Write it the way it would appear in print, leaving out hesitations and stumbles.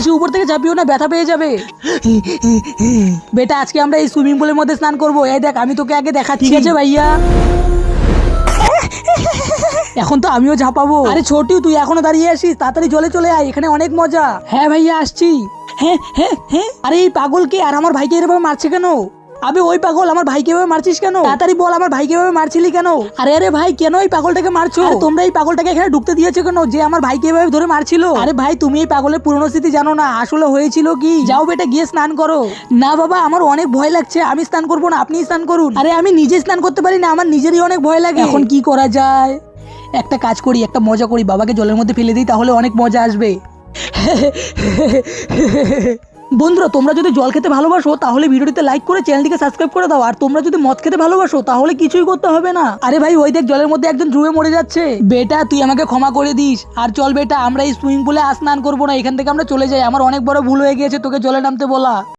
বেশি উপর থেকে ঝাঁপিও না, ব্যথা পেয়ে যাবে। বেটা আজকে আমরা এই সুইমিং পুলের মধ্যে স্নান করবো। এই দেখ আমি তোকে আগে দেখাচ্ছি। ঠিক আছে ভাইয়া। এখন তো আমিও ঝাঁপাবো। আরে ছোটু তুই এখনো দাঁড়িয়ে আসিস, তাড়াতাড়ি জলে চলে আয়, এখানে অনেক মজা। হ্যাঁ ভাইয়া আসছি। হ্যাঁ হ্যাঁ হ্যাঁ। আরে এই পাগলকে আর আমার ভাইকে এভাবে মারছে কেন? আবে ওই পাগল, আমার ভাইকে এভাবে মারছিস কেন? তাড়াতাড়ি বল আমার ভাইকে এভাবে মারছিলি কেন? আরে আরে ভাই কেন এই পাগলটাকে মারছো? আরে তোমরা এই পাগলটাকে এখানে ঢুকতে দিয়েছো কেন, যে আমার ভাইকে এভাবে ধরে মারছিল? আরে ভাই তুমি এই পাগলের পুরনো স্মৃতি জানো না, আসলে হয়েছিল কি, যাও বেটা গিয়ে স্নান করো। না বাবা আমার অনেক ভয় লাগছে, আমি স্নান করবো না, আপনি স্নান করুন। আরে আমি নিজে স্নান করতে পারি না, আমার নিজেরই অনেক ভয় লাগে। এখন কি করা যায়? একটা কাজ করি, একটা মজা করি, বাবাকে জলের মধ্যে ফেলে দিই, তাহলে অনেক মজা আসবে। বন্ধুরা তোমরা যদি জল খেতে ভালোবাসো তাহলে ভিডিওটিতে লাইক করে চ্যানেলটিকে সাবস্ক্রাইব করে দাও। আর তোমরা যদি মদ খেতে ভালোবাসো তাহলে কিছুই করতে হবে না। আরে ভাই ওই দেখ জলের মধ্যে একজন ডুবে মরে যাচ্ছে। বেটা তুই আমাকে ক্ষমা করে দিস। আর চল বেটা আমরা এই সুইমিং পুলে আর স্নান করবো না, এখান থেকে আমরা চলে যাই। আমার অনেক বড় ভুল হয়ে গিয়েছে তোকে জলে নামতে বলা।